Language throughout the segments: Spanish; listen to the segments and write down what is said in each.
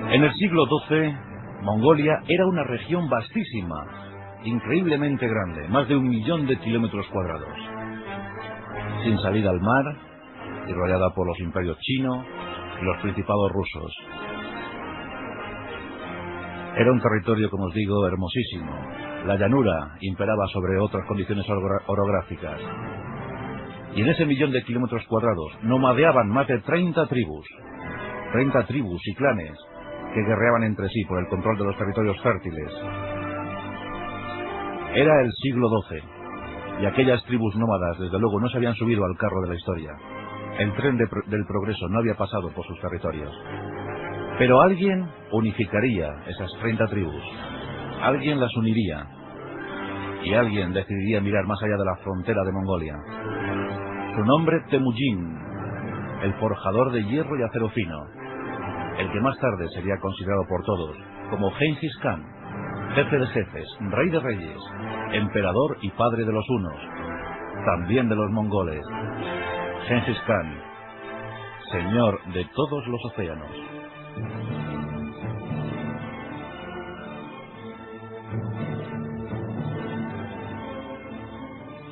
En el siglo XII, Mongolia era una región vastísima, increíblemente grande, más de 1.000.000 de kilómetros cuadrados, sin salida al mar y rodeada por los imperios chino y los principados rusos. Era un territorio, como os digo, hermosísimo. La llanura imperaba sobre otras condiciones orográficas. Y en ese 1.000.000 de kilómetros cuadrados nomadeaban más de 30 tribus y clanes que guerreaban entre sí por el control de los territorios fértiles. Era el siglo XII, y aquellas tribus nómadas desde luego no se habían subido al carro de la historia. El tren del progreso no había pasado por sus territorios. Pero alguien unificaría esas 30 tribus, alguien las uniría, y alguien decidiría mirar más allá de la frontera de Mongolia. Su nombre, Temujin, el forjador de hierro y acero fino, el que más tarde sería considerado por todos como Genghis Khan, jefe de jefes, rey de reyes, emperador y padre de los hunos, también de los mongoles. Genghis Khan, señor de todos los océanos.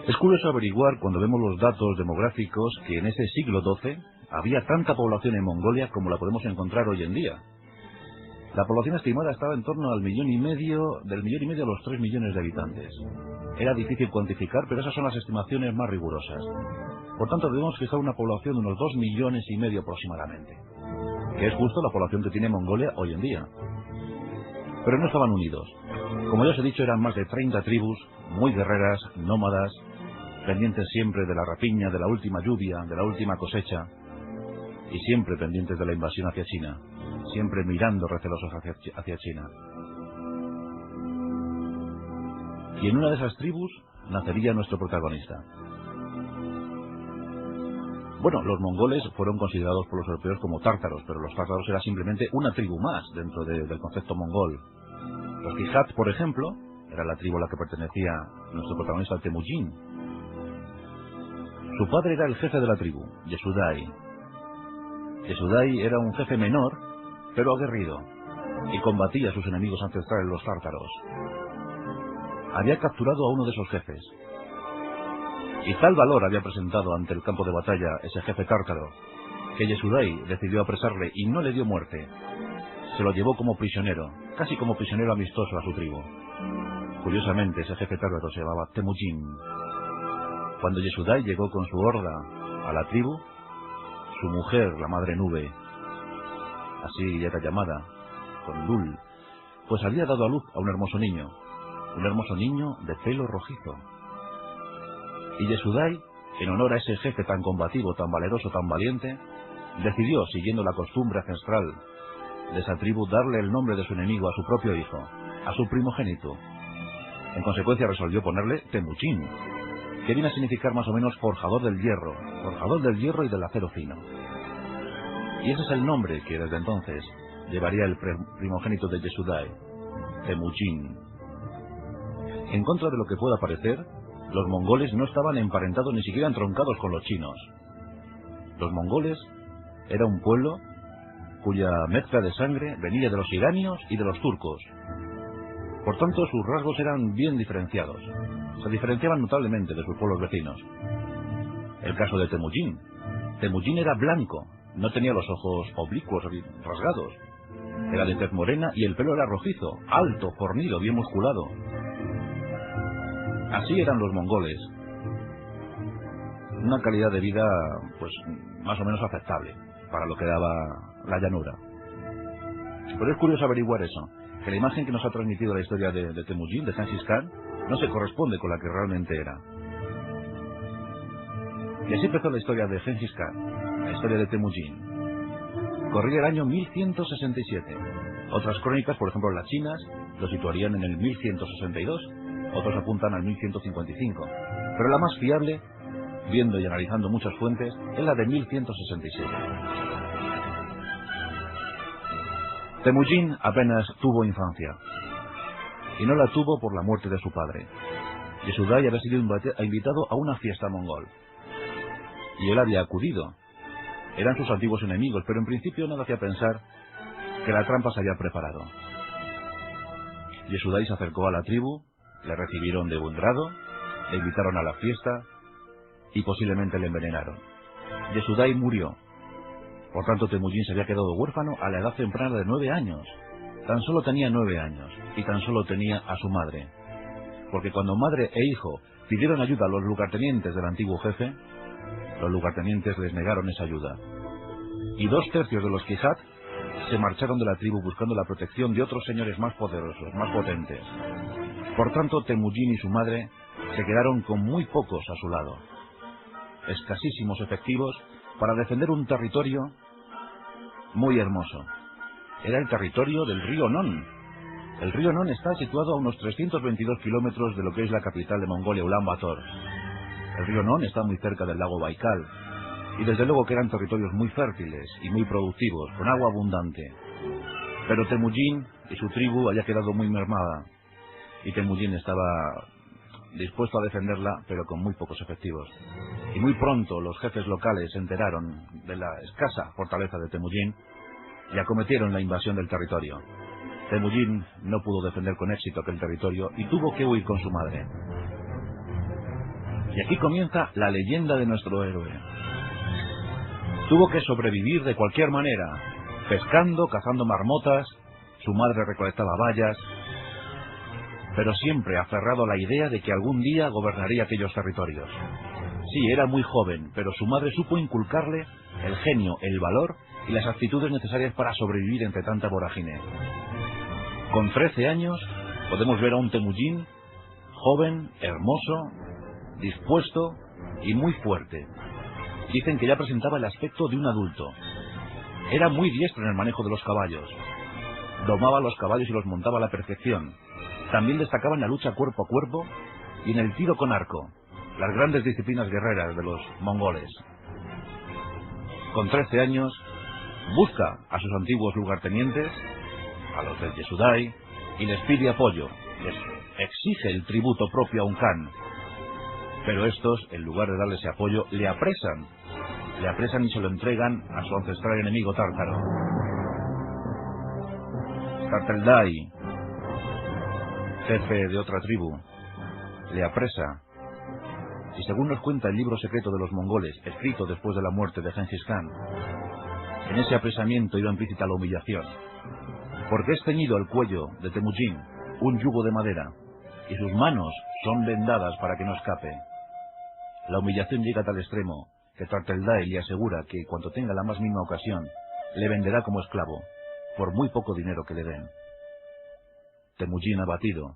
Es curioso averiguar, cuando vemos los datos demográficos, que en ese siglo XII había tanta población en Mongolia como la podemos encontrar hoy en día. La población estimada estaba en torno al 1,5 millones, del 1,5 millones a los 3 millones de habitantes. Era difícil cuantificar, pero esas son las estimaciones más rigurosas. Por tanto, debemos fijar una población de unos 2,5 millones aproximadamente, que es justo la población que tiene Mongolia hoy en día. Pero no estaban unidos. Como ya os he dicho, eran más de 30 tribus, muy guerreras, nómadas, pendientes siempre de la rapiña, de la última lluvia, de la última cosecha, y siempre pendientes de la invasión hacia China, siempre mirando recelosos hacia China. Y en una de esas tribus nacería nuestro protagonista. Bueno, los mongoles fueron considerados por los europeos como tártaros, pero los tártaros era simplemente una tribu más dentro del concepto mongol. Los Kijat, por ejemplo, era la tribu a la que pertenecía nuestro protagonista Temujin. Su padre era el jefe de la tribu, Yesudai. Yesudai era un jefe menor, pero aguerrido, y combatía a sus enemigos ancestrales, los tártaros. Había capturado a uno de esos jefes, y tal valor había presentado ante el campo de batalla ese jefe tártaro, que Yesudai decidió apresarle y no le dio muerte. Se lo llevó como prisionero, casi como prisionero amistoso a su tribu. Curiosamente, ese jefe tártaro se llamaba Temujin. Cuando Yesudai llegó con su horda a la tribu, su mujer, la Madre Nube, así era llamada, con Lul, pues había dado a luz a un hermoso niño de pelo rojizo. Y Yesudai, en honor a ese jefe tan combativo, tan valeroso, tan valiente, decidió, siguiendo la costumbre ancestral de esa tribu, darle el nombre de su enemigo a su propio hijo, a su primogénito. En consecuencia resolvió ponerle Temujin, que viene a significar más o menos forjador del hierro y del acero fino. Y ese es el nombre que desde entonces llevaría el primogénito de Yesudai, Temujin. En contra de lo que pueda parecer, los mongoles no estaban emparentados ni siquiera entroncados con los chinos. Los mongoles era un pueblo cuya mezcla de sangre venía de los iranios y de los turcos. Por tanto, sus rasgos eran bien diferenciados. Se diferenciaban notablemente de sus pueblos vecinos. El caso de Temujin. Temujin era blanco, no tenía los ojos oblicuos rasgados. Era de tez morena y el pelo era rojizo, alto, fornido, bien musculado. Así eran los mongoles. Una calidad de vida, pues, más o menos aceptable para lo que daba la llanura. Pero es curioso averiguar eso, que la imagen que nos ha transmitido la historia de Temujin, de Genghis Khan, no se corresponde con la que realmente era. Y así empezó la historia de Genghis Khan, la historia de Temujin. Corría el año 1167. Otras crónicas, por ejemplo las chinas, lo situarían en el 1162, otros apuntan al 1155. Pero la más fiable, viendo y analizando muchas fuentes, es la de 1167. Temujin apenas tuvo infancia, y no la tuvo por la muerte de su padre. Yesudai había sido invitado a una fiesta mongol, y él había acudido. Eran sus antiguos enemigos, pero en principio nada hacía pensar que la trampa se había preparado. Yesudai se acercó a la tribu, le recibieron de buen grado, le invitaron a la fiesta y posiblemente le envenenaron. Yesudai murió. Por tanto, Temujin se había quedado huérfano a la edad temprana de 9 años. Tan solo tenía 9 años y tan solo tenía a su madre. Porque cuando madre e hijo pidieron ayuda a los lugartenientes del antiguo jefe, los lugartenientes les negaron esa ayuda. Y 2/3 de los Kijat se marcharon de la tribu buscando la protección de otros señores más poderosos, más potentes. Por tanto, Temujin y su madre se quedaron con muy pocos a su lado. Escasísimos efectivos para defender un territorio muy hermoso. Era el territorio del río Non. El río Non está situado a unos 322 kilómetros de lo que es la capital de Mongolia, Ulan Bator. El río Non está muy cerca del lago Baikal. Y desde luego que eran territorios muy fértiles y muy productivos, con agua abundante. Pero Temujin y su tribu había quedado muy mermada. Y Temujin estaba dispuesto a defenderla, pero con muy pocos efectivos. Y muy pronto los jefes locales se enteraron de la escasa fortaleza de Temujin y acometieron la invasión del territorio. Temujin no pudo defender con éxito aquel territorio y tuvo que huir con su madre. Y aquí comienza la leyenda de nuestro héroe. Tuvo que sobrevivir de cualquier manera, pescando, cazando marmotas, su madre recolectaba bayas, pero siempre aferrado a la idea de que algún día gobernaría aquellos territorios. Sí, era muy joven, pero su madre supo inculcarle el genio, el valor y las actitudes necesarias para sobrevivir entre tanta vorágine. Con 13 años podemos ver a un Temujin joven, hermoso, dispuesto y muy fuerte. Dicen que ya presentaba el aspecto de un adulto. Era muy diestro en el manejo de los caballos. Domaba los caballos y los montaba a la perfección. También destacaba en la lucha cuerpo a cuerpo y en el tiro con arco, las grandes disciplinas guerreras de los mongoles. Con 13 años, busca a sus antiguos lugartenientes, a los del Yesudai, y les pide apoyo. Les exige el tributo propio a un Khan. Pero estos, en lugar de darle ese apoyo, le apresan. Le apresan y se lo entregan a su ancestral enemigo tártaro. Tarteldai, jefe de otra tribu, le apresa. Y según nos cuenta el libro secreto de los mongoles, escrito después de la muerte de Genghis Khan, en ese apresamiento iba implícita la humillación. Porque es ceñido el cuello de Temujin un yugo de madera, y sus manos son vendadas para que no escape. La humillación llega a tal extremo que Tarteldai le asegura que cuando tenga la más mínima ocasión, le venderá como esclavo, por muy poco dinero que le den. Temujin, abatido,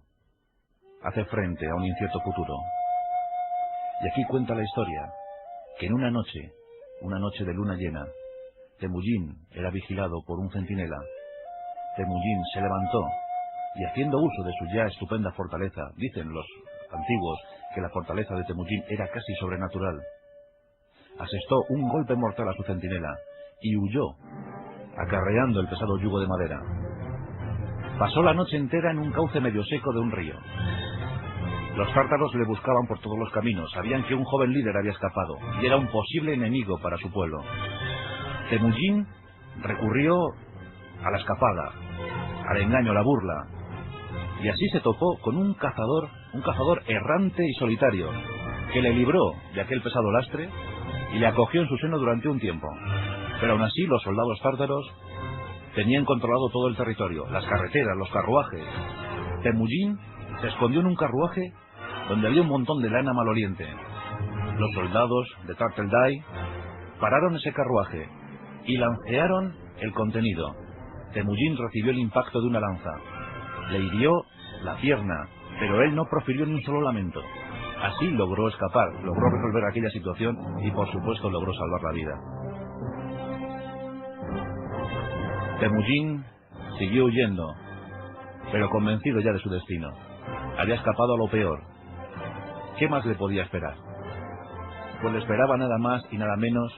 hace frente a un incierto futuro. Y aquí cuenta la historia, que en una noche de luna llena, Temujin era vigilado por un centinela. Temujin se levantó y, haciendo uso de su ya estupenda fortaleza, dicen los antiguos que la fortaleza de Temujin era casi sobrenatural, asestó un golpe mortal a su centinela y huyó, acarreando el pesado yugo de madera. Pasó la noche entera en un cauce medio seco de un río. Los tártaros le buscaban por todos los caminos, sabían que un joven líder había escapado y era un posible enemigo para su pueblo. Temujin recurrió a la escapada, al engaño, a la burla, y así se topó con un cazador errante y solitario, que le libró de aquel pesado lastre y le acogió en su seno durante un tiempo. Pero aún así los soldados tártaros tenían controlado todo el territorio, las carreteras, los carruajes. Temujin se escondió en un carruaje donde había un montón de lana maloliente. Los soldados de Tarteldai pararon ese carruaje y lancearon el contenido. Temujin recibió el impacto de una lanza. Le hirió la pierna, pero él no profirió ni un solo lamento. Así logró escapar, logró resolver aquella situación y por supuesto logró salvar la vida. Temujin siguió huyendo, pero convencido ya de su destino. Había escapado a lo peor. ¿Qué más le podía esperar? Pues le esperaba nada más y nada menos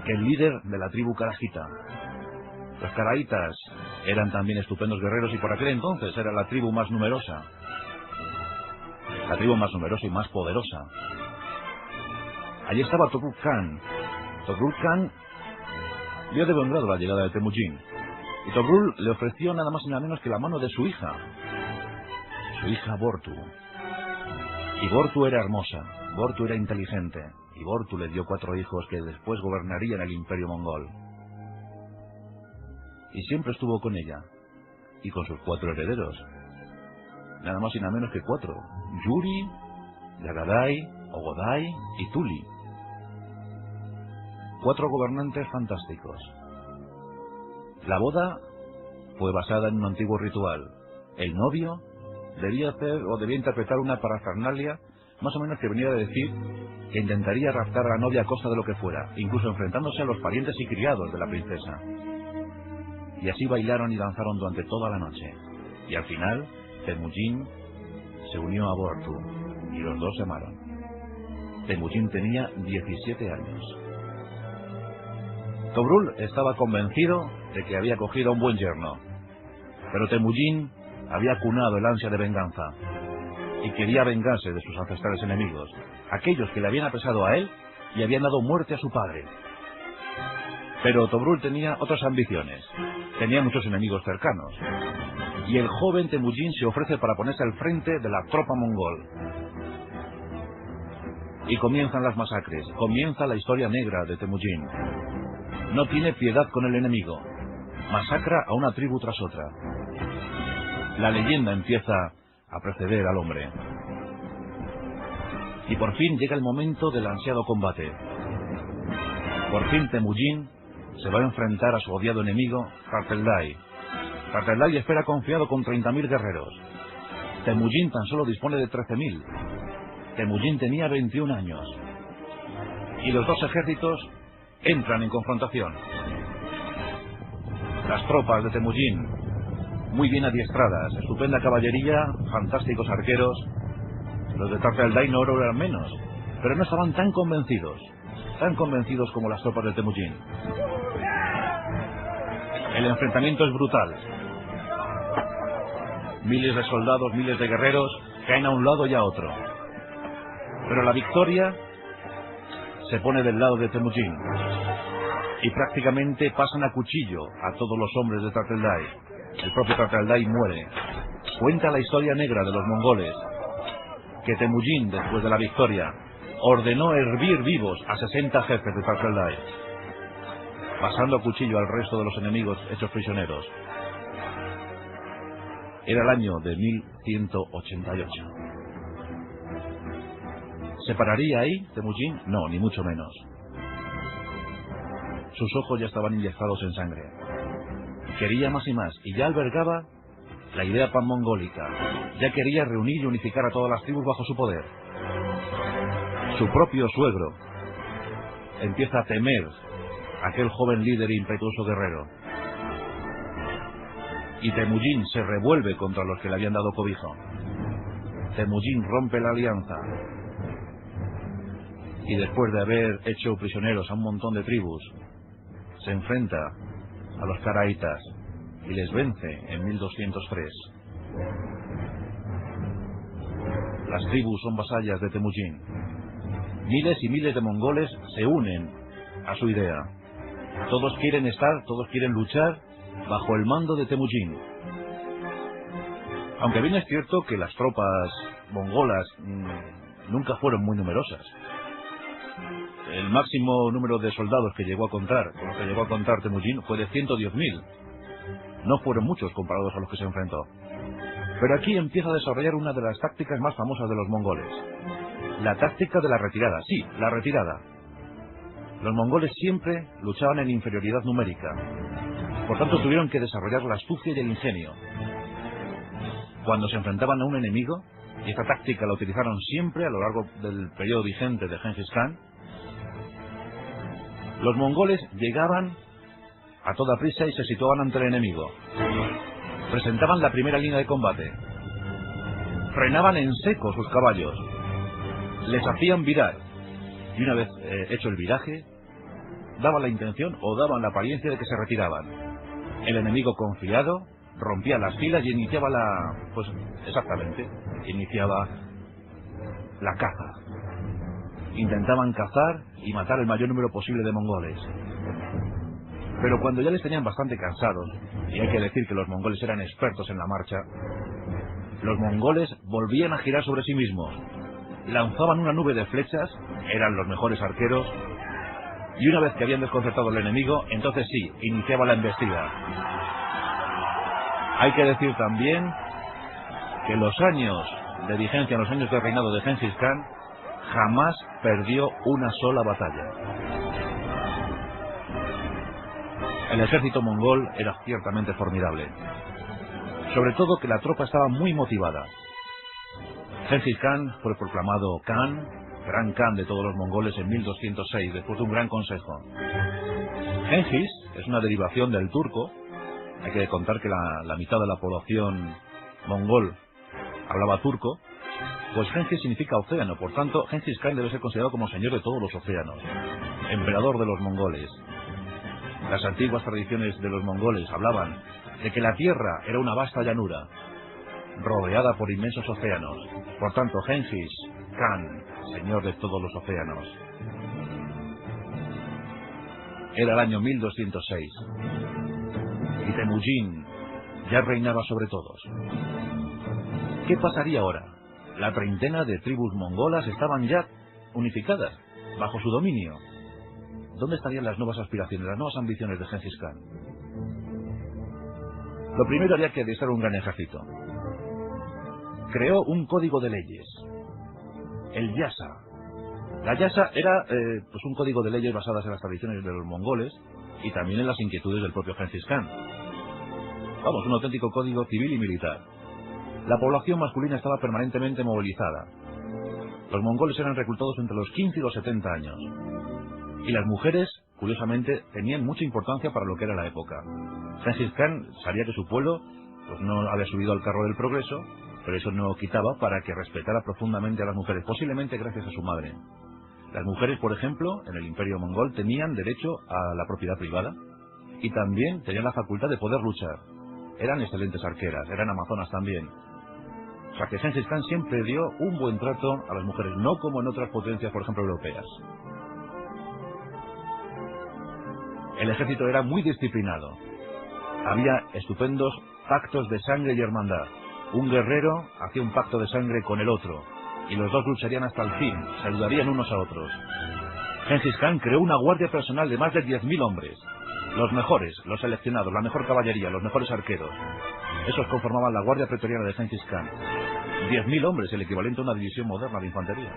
que el líder de la tribu Karajita. Los Karahitas eran también estupendos guerreros y por aquel entonces era la tribu más numerosa. La tribu más numerosa y más poderosa. Allí estaba Tobruk Khan. Tobruk Khan vio de buen grado la llegada de Temujin Y Tobrul le ofreció nada más y nada menos que la mano de su hija Bortu. Y Bortu era hermosa, Bortu era inteligente, y Bortu le dio 4 hijos que después gobernarían el imperio mongol. Y siempre estuvo con ella, y con sus 4 herederos, nada más y nada menos que 4, Yuri, Yagadai, Ogodai y Tuli. 4 gobernantes fantásticos. La boda fue basada en un antiguo ritual. El novio debía hacer o debía interpretar una parafernalia más o menos que venía a decir que intentaría raptar a la novia a costa de lo que fuera, incluso enfrentándose a los parientes y criados de la princesa. Y así bailaron y danzaron durante toda la noche. Y al final, Temujin se unió a Bortu y los dos se amaron. Temujin tenía 17 años. Tobrul estaba convencido de que había cogido a un buen yerno, pero Temujin había cunado el ansia de venganza y quería vengarse de sus ancestrales enemigos, aquellos que le habían apresado a él y habían dado muerte a su padre. Pero Tobrul tenía otras ambiciones, tenía muchos enemigos cercanos, y el joven Temujin se ofrece para ponerse al frente de la tropa mongol. Y comienzan las masacres, comienza la historia negra de Temujin. No tiene piedad con el enemigo, masacra a una tribu tras otra. La leyenda empieza a preceder al hombre. Y por fin llega el momento del ansiado combate. Por fin Temujin se va a enfrentar a su odiado enemigo, Tarteldai. Tarteldai espera confiado con 30.000 guerreros. Temujin tan solo dispone de 13.000. Temujin tenía 21 años. Y los dos ejércitos entran en confrontación. Las tropas de Temujin, muy bien adiestradas, estupenda caballería, fantásticos arqueros. Los de Tarteldai no lo eran menos, pero no estaban tan convencidos como las tropas de Temujin. El enfrentamiento es brutal. Miles de soldados, miles de guerreros caen a un lado y a otro. Pero la victoria se pone del lado de Temujin y prácticamente pasan a cuchillo a todos los hombres de Tarteldai. El propio Tarteldai muere. Cuenta la historia negra de los mongoles que Temujin, después de la victoria, ordenó hervir vivos a 60 jefes de Tarteldai, pasando a cuchillo al resto de los enemigos hechos prisioneros. Era el año de 1188. ¿Se pararía ahí Temujin? No, ni mucho menos. Sus ojos ya estaban inyectados en sangre. Quería más y más, y ya albergaba la idea panmongólica. Ya quería reunir y unificar a todas las tribus bajo su poder. Su propio suegro empieza a temer a aquel joven líder e impetuoso guerrero. Y Temujin se revuelve contra los que le habían dado cobijo. Temujin rompe la alianza. Y después de haber hecho prisioneros a un montón de tribus, se enfrenta a los caraitas y les vence en 1203. Las tribus son vasallas de Temujin. Miles y miles de mongoles se unen a su idea. Todos quieren luchar bajo el mando de Temujin. Aunque bien es cierto que las tropas mongolas nunca fueron muy numerosas. El máximo número de soldados que llegó a contar Temujin fue de 110.000. No fueron muchos comparados a los que se enfrentó. Pero aquí empieza a desarrollar una de las tácticas más famosas de los mongoles. La táctica de la retirada. Sí, la retirada. Los mongoles siempre luchaban en inferioridad numérica. Por tanto, tuvieron que desarrollar la astucia y el ingenio. Cuando se enfrentaban a un enemigo, y esta táctica la utilizaron siempre a lo largo del periodo vigente de Genghis Khan, los mongoles llegaban a toda prisa y se situaban ante el enemigo. Presentaban la primera línea de combate. Frenaban en seco sus caballos. Les hacían virar. Y una vez hecho el viraje, daban la intención o daban la apariencia de que se retiraban. El enemigo, confiado, rompía las filas y iniciaba iniciaba la caza. Intentaban cazar y matar el mayor número posible de mongoles. Pero cuando ya les tenían bastante cansados, y hay que decir que los mongoles eran expertos en la marcha, los mongoles volvían a girar sobre sí mismos, lanzaban una nube de flechas, eran los mejores arqueros, y una vez que habían desconcertado al enemigo, entonces sí, iniciaba la embestida. Hay que decir también que los años de vigencia, los años de reinado de Genghis Khan, jamás perdió una sola batalla. El ejército mongol era ciertamente formidable. Sobre todo que la tropa estaba muy motivada. Genghis Khan fue proclamado Khan, gran Khan de todos los mongoles en 1206, después de un gran consejo. Genghis es una derivación del turco. Hay que contar que la mitad de la población mongol hablaba turco. Pues Genghis significa océano, por tanto, Genghis Khan debe ser considerado como señor de todos los océanos, emperador de los mongoles. Las antiguas tradiciones de los mongoles hablaban de que la tierra era una vasta llanura, rodeada por inmensos océanos. Por tanto, Genghis Khan, señor de todos los océanos. Era el año 1206, y Temujin ya reinaba sobre todos. ¿Qué pasaría ahora? La treintena de tribus mongolas estaban ya unificadas, bajo su dominio. ¿Dónde estarían las nuevas aspiraciones, las nuevas ambiciones de Genghis Khan? Lo primero había que adestrar un gran ejército. Creó un código de leyes, el Yasa. La Yasa era pues un código de leyes basadas en las tradiciones de los mongoles y también en las inquietudes del propio Genghis Khan. Vamos, un auténtico código civil y militar. La población masculina estaba permanentemente movilizada. Los mongoles eran reclutados entre los 15 y los 70 años. Y las mujeres, curiosamente, tenían mucha importancia para lo que era la época. Genghis Khan sabía que su pueblo pues no había subido al carro del progreso, pero eso no quitaba para que respetara profundamente a las mujeres, posiblemente gracias a su madre. Las mujeres, por ejemplo, en el Imperio Mongol tenían derecho a la propiedad privada y también tenían la facultad de poder luchar. Eran excelentes arqueras, eran amazonas también. O sea que Genghis Khan siempre dio un buen trato a las mujeres, no como en otras potencias, por ejemplo, europeas. El ejército era muy disciplinado. Había estupendos pactos de sangre y hermandad. Un guerrero hacía un pacto de sangre con el otro, y los dos lucharían hasta el fin, se ayudarían unos a otros. Genghis Khan creó una guardia personal de más de 10.000 hombres. Los mejores, los seleccionados, la mejor caballería, los mejores arqueros. Esos conformaban la guardia pretoriana de Genghis Khan. 10.000 hombres, el equivalente a una división moderna de infantería.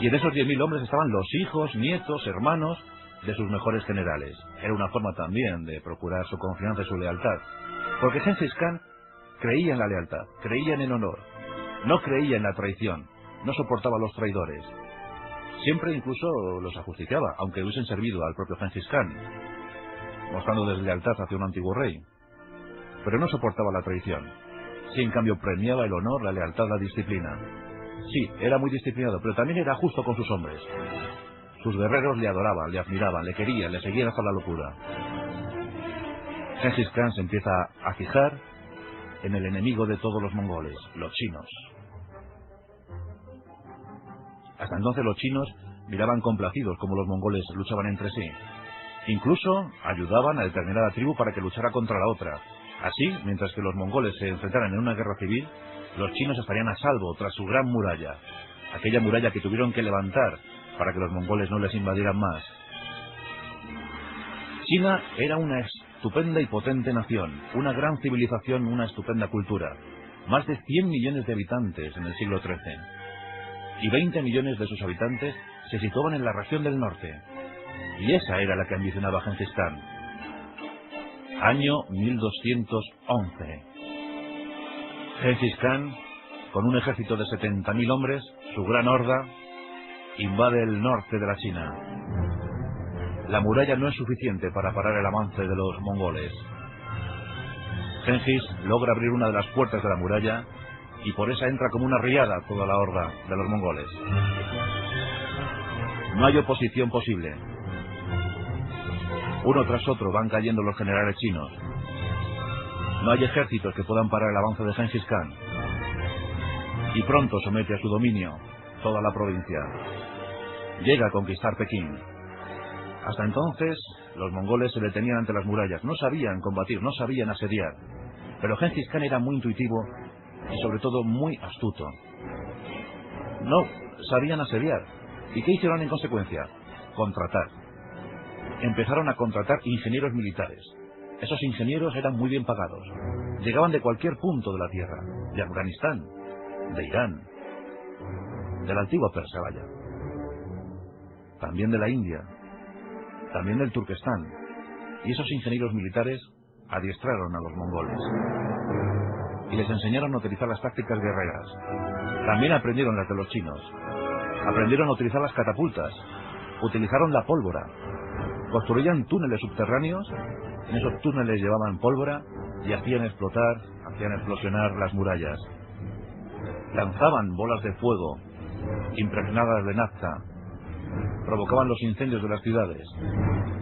Y en esos 10.000 hombres estaban los hijos, nietos, hermanos de sus mejores generales. Era una forma también de procurar su confianza y su lealtad. Porque Genghis Khan creía en la lealtad, creía en el honor. No creía en la traición, no soportaba a los traidores. Siempre incluso los ajusticiaba, aunque hubiesen servido al propio Genghis Khan, mostrando deslealtad hacia un antiguo rey. Pero no soportaba la traición. Sí, en cambio, premiaba el honor, la lealtad, la disciplina. Sí, era muy disciplinado, pero también era justo con sus hombres. Sus guerreros le adoraban, le admiraban, le querían, le seguían hasta la locura. Genghis Khan se empieza a fijar en el enemigo de todos los mongoles, los chinos. Hasta entonces los chinos miraban complacidos cómo los mongoles luchaban entre sí. Incluso ayudaban a determinada tribu para que luchara contra la otra. Así, mientras que los mongoles se enfrentaran en una guerra civil, los chinos estarían a salvo tras su gran muralla. Aquella muralla que tuvieron que levantar para que los mongoles no les invadieran más. China era una estupenda y potente nación, una gran civilización, una estupenda cultura. Más de 100 millones de habitantes en el siglo XIII. Y 20 millones de sus habitantes se situaban en la región del norte. Y esa era la que ambicionaba Genghis Khan. Año 1211. Genghis Khan, con un ejército de 70.000 hombres, su gran horda, invade el norte de la China. La muralla no es suficiente para parar el avance de los mongoles. Genghis logra abrir una de las puertas de la muralla y por esa entra como una riada toda la horda de los mongoles. No hay oposición posible. Uno tras otro van cayendo los generales chinos. No hay ejércitos que puedan parar el avance de Genghis Khan. Y pronto somete a su dominio toda la provincia. Llega a conquistar Pekín. Hasta entonces, Los mongoles se detenían ante las murallas, no sabían combatir, no sabían asediar. Pero Gengis Khan era muy intuitivo y sobre todo muy astuto. No sabían asediar. ¿Y qué hicieron en consecuencia? Contratar. Empezaron a contratar ingenieros militares. Esos ingenieros eran muy bien pagados. Llegaban de cualquier punto de la tierra, de Afganistán, de Irán, de la antigua Persia, vaya. También de la India, también del Turquestán. Y esos ingenieros militares adiestraron a los mongoles y les enseñaron a utilizar las tácticas guerreras. También aprendieron las de los chinos. Aprendieron a utilizar las catapultas. Utilizaron la pólvora. Construían túneles subterráneos. En esos túneles llevaban pólvora y hacían explosionar las murallas. Lanzaban bolas de fuego impregnadas de nafta. Provocaban los incendios de las ciudades.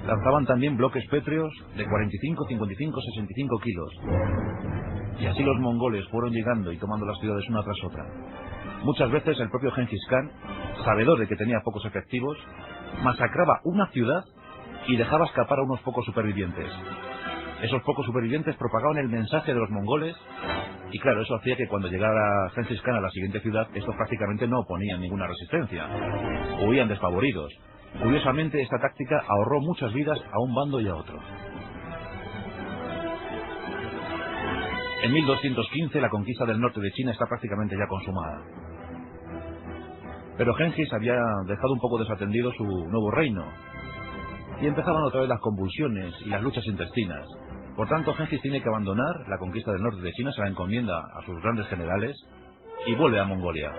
Lanzaban también bloques pétreos de 45, 55, 65 kilos. Y así los mongoles fueron llegando y tomando las ciudades una tras otra. Muchas veces el propio Gengis Khan, sabedor de que tenía pocos efectivos, masacraba una ciudad y dejaba escapar a unos pocos supervivientes. Esos pocos supervivientes propagaban el mensaje de los mongoles y claro, eso hacía que cuando llegara Gengis Khan a la siguiente ciudad, estos prácticamente no oponían ninguna resistencia. Huían despavoridos. Curiosamente, esta táctica ahorró muchas vidas a un bando y a otro. En 1215 la conquista del norte de China está prácticamente ya consumada. Pero Gengis había dejado un poco desatendido su nuevo reino. Y empezaban otra vez las convulsiones y las luchas intestinas. Por tanto, Gengis tiene que abandonar la conquista del norte de China, se la encomienda a sus grandes generales y vuelve a Mongolia.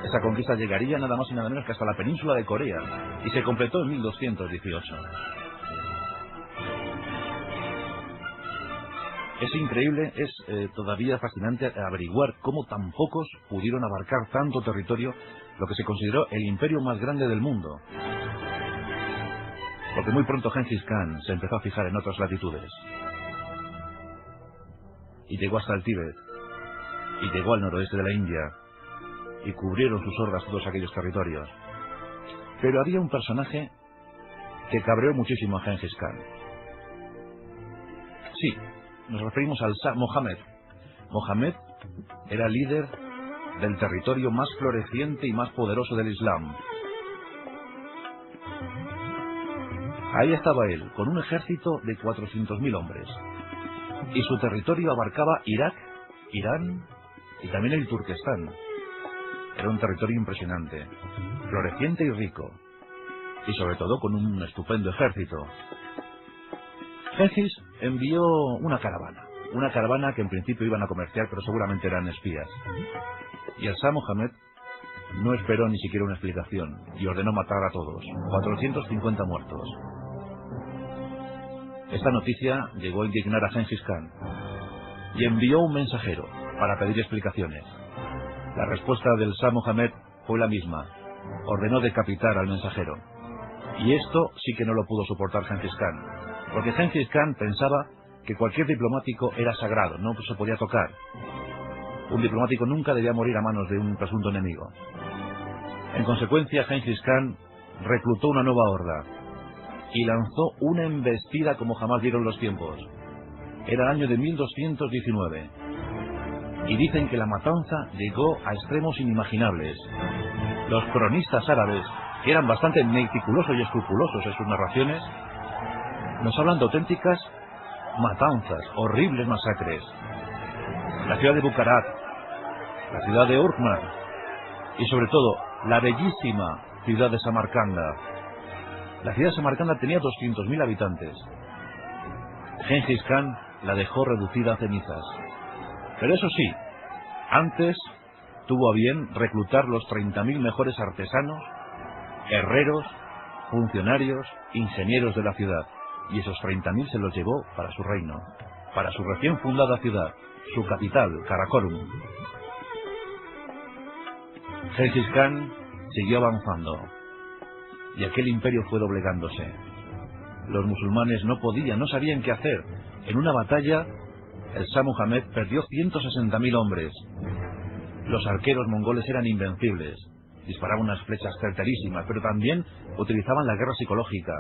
Esa conquista llegaría nada más y nada menos que hasta la península de Corea y se completó en 1218. Es increíble, es todavía fascinante averiguar cómo tan pocos pudieron abarcar tanto territorio, lo que se consideró el imperio más grande del mundo. Porque muy pronto Gengis Khan se empezó a fijar en otras latitudes. Y llegó hasta el Tíbet, y llegó al noroeste de la India, y cubrieron sus hordas todos aquellos territorios. Pero había un personaje que cabreó muchísimo a Gengis Khan. Sí, nos referimos al Shah Mohammed. Mohammed era líder del territorio más floreciente y más poderoso del Islam. Ahí estaba él, con un ejército de 400.000 hombres. Y su territorio abarcaba Irak, Irán y también el Turquestán. Era un territorio impresionante, floreciente y rico. Y sobre todo con un estupendo ejército. Gengis envió una caravana que en principio iban a comerciar, pero seguramente eran espías. Y el Shah Mohammed no esperó ni siquiera una explicación y ordenó matar a todos, 450 muertos. Esta noticia llegó a indignar a Gengis Khan y envió un mensajero para pedir explicaciones. La respuesta del Shah Mohammed fue la misma, ordenó decapitar al mensajero. Y esto sí que no lo pudo soportar Gengis Khan, porque Gengis Khan pensaba que cualquier diplomático era sagrado, no se podía tocar. Un diplomático nunca debía morir a manos de un presunto enemigo. En consecuencia, Gengis Khan reclutó una nueva horda y lanzó una embestida como jamás vieron los tiempos. Era el año de 1219 y dicen que la matanza llegó a extremos inimaginables. Los cronistas árabes, que eran bastante meticulosos y escrupulosos en sus narraciones, nos hablan de auténticas matanzas, horribles masacres. La ciudad de Bucarat, la ciudad de Urmar y sobre todo la bellísima ciudad de Samarcanda. La ciudad de Samarcanda tenía 200.000 habitantes. Gengis Khan la dejó reducida a cenizas. Pero eso sí, antes tuvo a bien reclutar los 30.000 mejores artesanos, herreros, funcionarios, ingenieros de la ciudad. Y esos 30.000 se los llevó para su reino, para su recién fundada ciudad, su capital, Karakorum. Gengis Khan siguió avanzando y aquel imperio fue doblegándose. Los musulmanes no sabían qué hacer. En una batalla, el Shah Mohammed perdió 160.000 hombres. Los arqueros mongoles eran invencibles, disparaban unas flechas certerísimas, pero también utilizaban la guerra psicológica.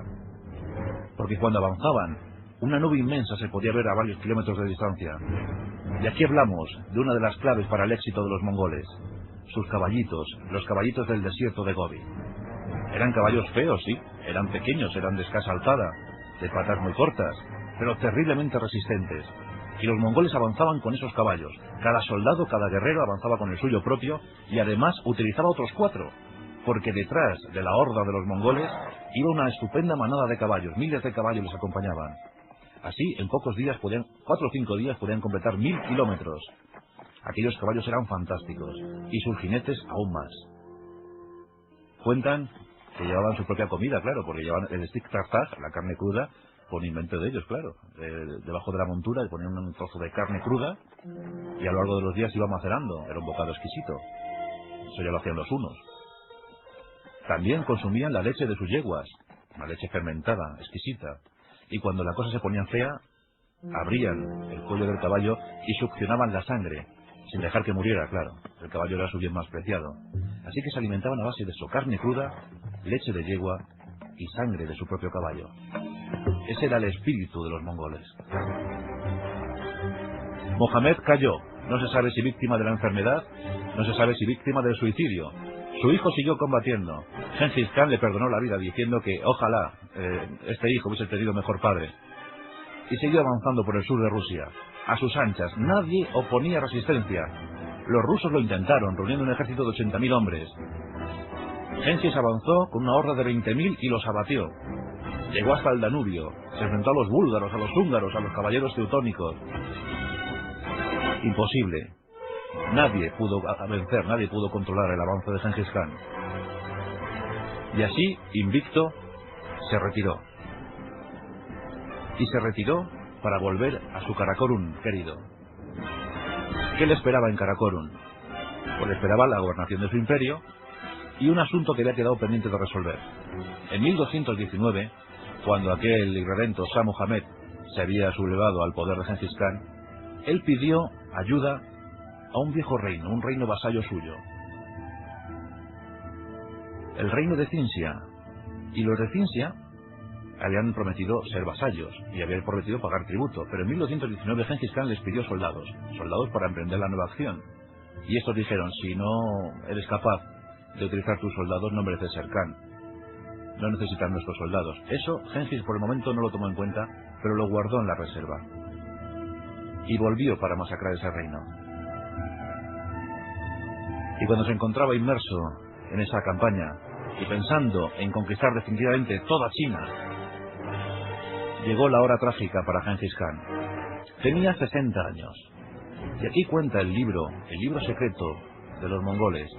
porque cuando avanzaban, una nube inmensa se podía ver a varios kilómetros de distancia. Y aquí hablamos de una de las claves para el éxito de los mongoles: sus caballitos, los caballitos del desierto de Gobi. Eran caballos feos, sí, eran pequeños, eran de escasa alzada, de patas muy cortas, pero terriblemente resistentes. Y los mongoles avanzaban con esos caballos. Cada soldado, cada guerrero avanzaba con el suyo propio y además utilizaba otros 4, porque detrás de la horda de los mongoles iba una estupenda manada de caballos. Miles de caballos les acompañaban. Así, en pocos días, 4 o 5 días, podían completar 1000 kilómetros. Aquellos caballos eran fantásticos, y sus jinetes aún más. Cuentan que llevaban su propia comida, claro, porque llevaban el stick tartag, la carne cruda, con invento de ellos, claro. Debajo de la montura le ponían un trozo de carne cruda y a lo largo de los días iba macerando. Era un bocado exquisito. Eso ya lo hacían los hunos. También consumían la leche de sus yeguas, una leche fermentada, exquisita. Y cuando la cosa se ponía fea, abrían el cuello del caballo y succionaban la sangre, sin dejar que muriera, claro. El caballo era su bien más preciado. Así que se alimentaban a base de eso: carne cruda, leche de yegua y sangre de su propio caballo. Ese era el espíritu de los mongoles. Mohamed cayó. No se sabe si víctima de la enfermedad, no se sabe si víctima del suicidio. Su hijo siguió combatiendo. Genghis Khan le perdonó la vida diciendo que ojalá este hijo hubiese tenido mejor padre. Y siguió avanzando por el sur de Rusia, a sus anchas. Nadie oponía resistencia. Los rusos lo intentaron, reuniendo un ejército de 80.000 hombres. Genghis avanzó con una horda de 20.000 y los abatió. Llegó hasta el Danubio, se enfrentó a los búlgaros, a los húngaros, a los caballeros teutónicos. Imposible. Nadie pudo vencer, nadie pudo controlar el avance de Genghis Khan. Y así, invicto, se retiró. Y se retiró para volver a su Karakorum querido. ¿Qué le esperaba en Karakorum? Pues le esperaba la gobernación de su imperio y un asunto que había quedado pendiente de resolver. En 1219, cuando aquel irredento Shah Muhammad se había sublevado al poder de Genghis Khan, él pidió ayuda a un viejo reino, un reino vasallo suyo, el reino de Cinsia. Y los de Cinsia habían prometido ser vasallos y habían prometido pagar tributo, pero en 1219 Genghis Khan les pidió soldados para emprender la nueva acción. Y estos dijeron: si no eres capaz de utilizar tus soldados, no mereces ser Khan. No necesitan nuestros soldados. Eso Genghis por el momento no lo tomó en cuenta, pero lo guardó en la reserva. Y volvió para masacrar ese reino. Y cuando se encontraba inmerso en esa campaña y pensando en conquistar definitivamente toda China, llegó la hora trágica para Genghis Khan. Tenía 60 años. Y aquí cuenta el libro secreto de los mongoles,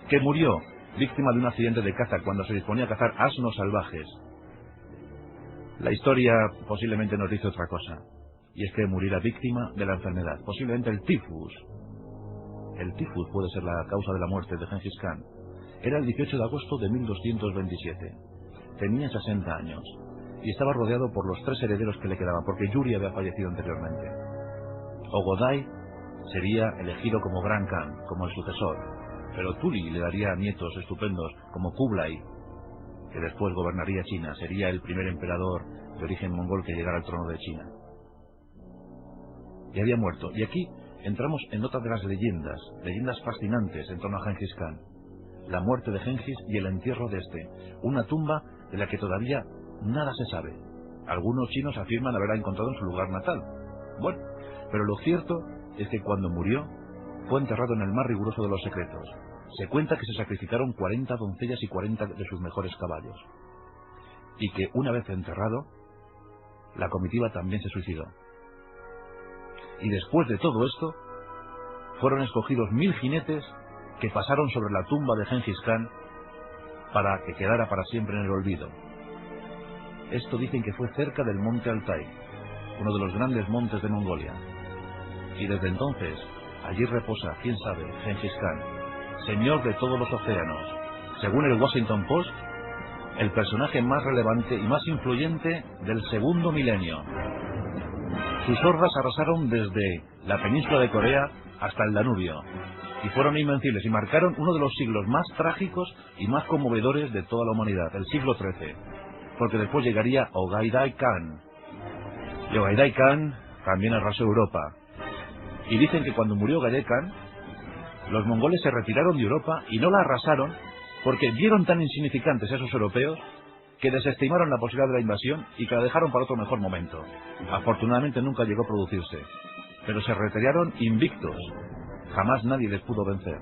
que murió víctima de un accidente de caza cuando se disponía a cazar asnos salvajes. La historia posiblemente nos dice otra cosa, y es que muriera víctima de la enfermedad, posiblemente el tifus. El tifus puede ser la causa de la muerte de Genghis Khan. Era el 18 de agosto de 1227. Tenía 60 años y estaba rodeado por los 3 herederos que le quedaban, porque Yuri había fallecido anteriormente. Ogodai sería elegido como Gran Khan, como el sucesor, pero Tuli le daría nietos estupendos como Kublai, que después gobernaría China, sería el primer emperador de origen mongol que llegara al trono de China. Y había muerto. Y aquí entramos en otra de las leyendas fascinantes en torno a Genghis Khan. La muerte de Genghis y el entierro de este, una tumba de la que todavía nada se sabe. Algunos chinos afirman haberla encontrado en su lugar natal. Bueno, pero lo cierto es que cuando murió fue enterrado en el más riguroso de los secretos. Se cuenta que se sacrificaron 40 doncellas y 40 de sus mejores caballos. Y que una vez enterrado, la comitiva también se suicidó. Y después de todo esto, fueron escogidos 1000 jinetes que pasaron sobre la tumba de Genghis Khan para que quedara para siempre en el olvido. Esto dicen que fue cerca del monte Altai, uno de los grandes montes de Mongolia. Y desde entonces, allí reposa, quién sabe, Genghis Khan, señor de todos los océanos. Según el Washington Post, el personaje más relevante y más influyente del segundo milenio. Sus hordas arrasaron desde la península de Corea hasta el Danubio, y fueron invencibles y marcaron uno de los siglos más trágicos y más conmovedores de toda la humanidad, el siglo XIII. porque después llegaría Ogaiday Khan. Y Ogaiday Khan también arrasó Europa. Y dicen que cuando murió Ogaiday Khan, los mongoles se retiraron de Europa y no la arrasaron porque vieron tan insignificantes a esos europeos que desestimaron la posibilidad de la invasión y que la dejaron para otro mejor momento. Afortunadamente nunca llegó a producirse, pero se retiraron invictos. Jamás nadie les pudo vencer.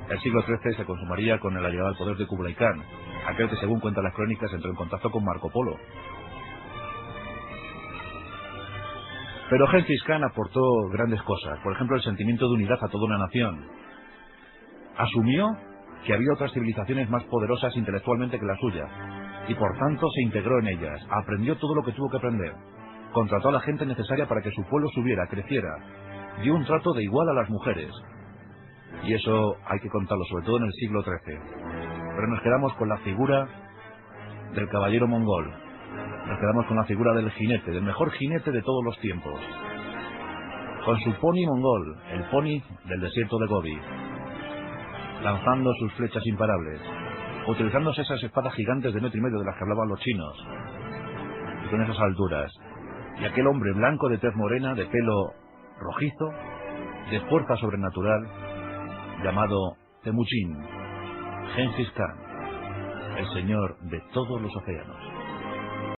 El siglo XIII se consumaría con la llegada al poder de Kublai Khan, aquel que, según cuentan las crónicas, entró en contacto con Marco Polo. Pero Genghis Khan aportó grandes cosas, por ejemplo el sentimiento de unidad a toda una nación. Asumió que había otras civilizaciones más poderosas intelectualmente que la suya, y por tanto se integró en ellas, aprendió todo lo que tuvo que aprender, contrató a la gente necesaria para que su pueblo subiera, creciera, dio un trato de igual a las mujeres. Y eso hay que contarlo, sobre todo en el siglo XIII. Pero nos quedamos con la figura del caballero mongol. Nos quedamos con la figura del jinete, del mejor jinete de todos los tiempos. Con su pony mongol, el pony del desierto de Gobi, lanzando sus flechas imparables, utilizando esas espadas gigantes de 1,5 metros de las que hablaban los chinos, y con esas alturas. Y aquel hombre blanco de tez morena, de pelo rojizo, de fuerza sobrenatural, llamado Temujin, Genghis Khan, el señor de todos los océanos.